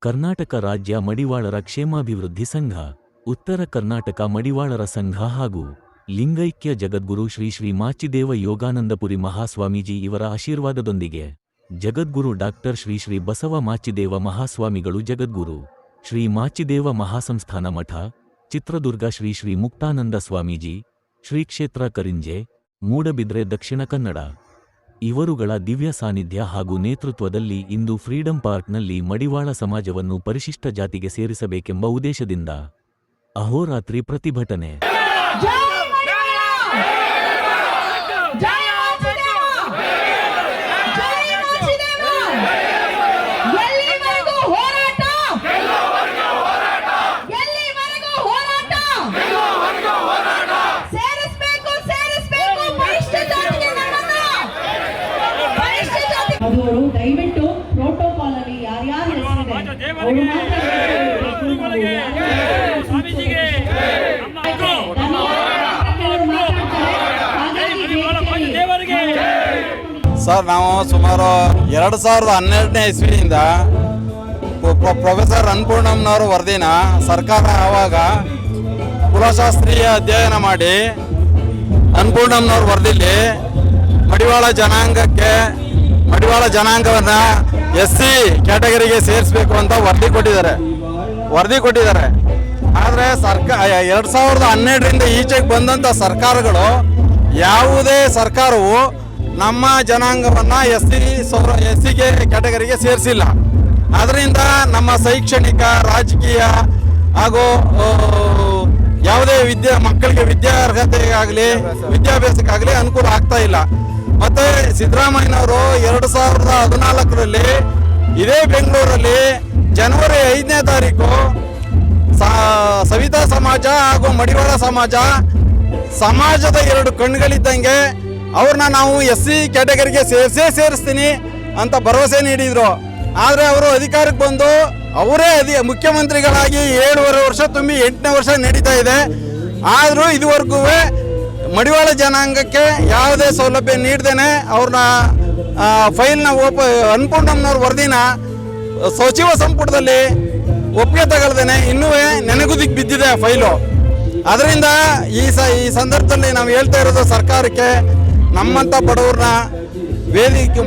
ಕರ್ನಾಟಕ ರಾಜ್ಯ ಮಡಿವಾಳರ ಕ್ಷೇಮಾಭಿವೃದ್ಧಿ ಸಂಘ, ಉತ್ತರ ಕರ್ನಾಟಕ ಮಡಿವಾಳರ ಸಂಘ ಹಾಗೂ ಲಿಂಗೈಕ್ಯ ಜಗದ್ಗುರು ಶ್ರೀ ಶ್ರೀ ಮಾಚಿದೇವ ಯೋಗಾನಂದಪುರಿ ಮಹಾಸ್ವಾಮೀಜಿ ಇವರ ಆಶೀರ್ವಾದದೊಂದಿಗೆ ಜಗದ್ಗುರು ಡಾಕ್ಟರ್ ಶ್ರೀ ಶ್ರೀ ಬಸವ ಮಾಚಿದೇವ ಮಹಾಸ್ವಾಮಿಗಳು ಜಗದ್ಗುರು ಶ್ರೀ ಮಾಚಿದೇವ ಮಹಾಸಂಸ್ಥಾನ ಮಠ, ಚಿತ್ರದುರ್ಗ ಶ್ರೀ ಶ್ರೀ ಮುಕ್ತಾನಂದ ಸ್ವಾಮೀಜಿ, ಶ್ರೀ ಕ್ಷೇತ್ರ ಕರಿಂಜೆ, ಮೂಡಬಿದ್ರೆ ದಕ್ಷಿಣ ಕನ್ನಡ ಇವರುಗಳ ದಿವ್ಯ ಸಾನ್ನಿಧ್ಯ ಹಾಗೂ ನೇತೃತ್ವದಲ್ಲಿ ಇಂದು ಫ್ರೀಡಂ ಪಾರ್ಕ್ನಲ್ಲಿ ಮಡಿವಾಳ ಸಮಾಜವನ್ನು ಪರಿಶಿಷ್ಟ ಜಾತಿಗೆ ಸೇರಿಸಬೇಕೆಂಬ ಉದ್ದೇಶದಿಂದ ಅಹೋರಾತ್ರಿ ಪ್ರತಿಭಟನೆ. ದಯವಿಟ್ಟು ಪ್ರೋಟೋಕಾಲ್ ಅಲ್ಲಿ ಯಾರ್ಯಾರು ಸರ್, ನಾವು ಸುಮಾರು 2012ನೇ ಇಸ್ವಿಯಿಂದ ಪ್ರೊಫೆಸರ್ ಅನ್ನಪೂರ್ಣಮ್ಮನವರು ವರದಿನ ಸರ್ಕಾರ ಆವಾಗ ಕುಲಶಾಸ್ತ್ರೀಯ ಅಧ್ಯಯನ ಮಾಡಿ ಅನ್ನಪೂರ್ಣಮ್ಮನವ್ರ ವರದಿಲಿ ಮಡಿವಾಳ ಜನಾಂಗವನ್ನ SC ಕ್ಯಾಟಗರಿಗೆ ಸೇರಿಸಬೇಕು ಅಂತ ವರದಿ ಕೊಟ್ಟಿದ್ದಾರೆ. ಆದರೆ 2012ರಿಂದ ಈಚೆಗೆ ಬಂದಂಥ ಸರ್ಕಾರಗಳು ಯಾವುದೇ ಸರ್ಕಾರವು ನಮ್ಮ ಜನಾಂಗವನ್ನು SC ಕ್ಯಾಟಗರಿಗೆ ಸೇರಿಸಿಲ್ಲ. ಅದರಿಂದ ನಮ್ಮ ಶೈಕ್ಷಣಿಕ, ರಾಜಕೀಯ ಹಾಗೂ ಯಾವುದೇ ಮಕ್ಕಳಿಗೆ ವಿದ್ಯಾಭ್ಯಾಸಕ್ಕಾಗಲಿ ಅನುಕೂಲ ಆಗ್ತಾ ಇಲ್ಲ. ಮತ್ತೆ ಸಿದ್ದರಾಮಯ್ಯನವರು 2014ರಲ್ಲಿ ಇದೇ ಬೆಂಗಳೂರಲ್ಲಿ ಜನವರಿ 5ನೇ ತಾರೀಕು ಸವಿತಾ ಸಮಾಜ ಹಾಗೂ ಮಡಿವಾಳ ಸಮಾಜದ ಎರಡು ಕಣ್ಣುಗಳಿದ್ದಂಗೆ ಅವ್ರನ್ನ ನಾವು SC ಕ್ಯಾಟಗರಿಗೆ ಸೇರಿಸ್ತೀನಿ ಅಂತ ಭರವಸೆ ನೀಡಿದ್ರು. ಆದರೆ ಅವರು ಅಧಿಕಾರಕ್ಕೆ ಬಂದು ಅವರೇ ಮುಖ್ಯಮಂತ್ರಿಗಳಾಗಿ 7.5 ವರ್ಷ ತುಂಬಿ 8ನೇ ವರ್ಷ ನಡೀತಾ ಇದೆ. ಆದರೂ ಇದುವರೆಗೂ ಮಡಿವಾಳ ಜನಾಂಗಕ್ಕೆ ಯಾವುದೇ ಸೌಲಭ್ಯ ನೀಡ್ದೇನೆ ಅವ್ರನ್ನ ಫೈಲ್ನ ಅನ್ನಪೂರ್ಣಮ್ಮನವ್ರ ವರದಿನ ಸಚಿವ ಸಂಪುಟದಲ್ಲಿ ಒಪ್ಪಿಗೆ ತಗೊಳ್ದೇನೆ ಇನ್ನೂ ನೆನೆಗುದಿಗೆ ಬಿದ್ದಿದೆ ಫೈಲು. ಅದರಿಂದ ಈ ಸಂದರ್ಭದಲ್ಲಿ ನಾವು ಹೇಳ್ತಾ ಇರೋದು ಸರ್ಕಾರಕ್ಕೆ, ನಮ್ಮಂಥ ಬಡವ್ರನ್ನ ವೇದಿಕೆ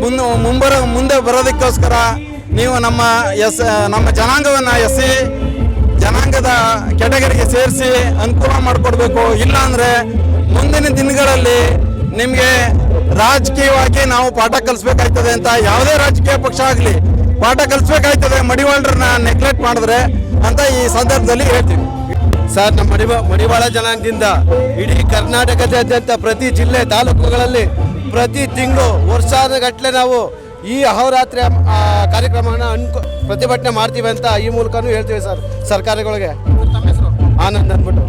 ಮುಂದೆ ಬರೋದಕ್ಕೋಸ್ಕರ ನೀವು ನಮ್ಮ ಜನಾಂಗವನ್ನು SC ಜನಾಂಗದ ಕ್ಯಾಟಗರಿಗೆ ಸೇರಿಸಿ ಅನುಕೂಲ ಮಾಡಿಕೊಡ್ಬೇಕು. ಇಲ್ಲಾಂದರೆ ಮುಂದಿನ ದಿನಗಳಲ್ಲಿ ನಿಮಗೆ ರಾಜಕೀಯವಾಗಿ ನಾವು ಪಾಠ ಕಲಿಸ್ಬೇಕಾಯ್ತದೆ ಅಂತ ಯಾವುದೇ ರಾಜಕೀಯ ಪಕ್ಷ ಆಗಲಿ ಪಾಠ ಕಲಿಸ್ಬೇಕಾಯ್ತದೆ ಮಡಿವಾಳರನ್ನ ನೆಗ್ಲೆಕ್ಟ್ ಮಾಡಿದ್ರೆ ಅಂತ ಈ ಸಂದರ್ಭದಲ್ಲಿ ಹೇಳ್ತೀವಿ. ಸರ್, ನಮ್ಮ ಮಡಿವಾಳ ಜನಾಂಗದಿಂದ ಇಡೀ ಕರ್ನಾಟಕದಾದ್ಯಂತ ಪ್ರತಿ ಜಿಲ್ಲೆ ತಾಲೂಕುಗಳಲ್ಲಿ ಪ್ರತಿ ತಿಂಗಳು ವರ್ಷಗಟ್ಟಲೆ ನಾವು ಈ ಅಹೋರಾತ್ರಿ ಕಾರ್ಯಕ್ರಮವನ್ನು ಪ್ರತಿಭಟನೆ ಮಾಡ್ತೀವಿ ಅಂತ ಈ ಮೂಲಕನೂ ಹೇಳ್ತೀವಿ ಸರ್ ಸರ್ಕಾರಗಳಿಗೆ. ಆನಂದ್ ಅಂದ್ಬಿಟ್ಟು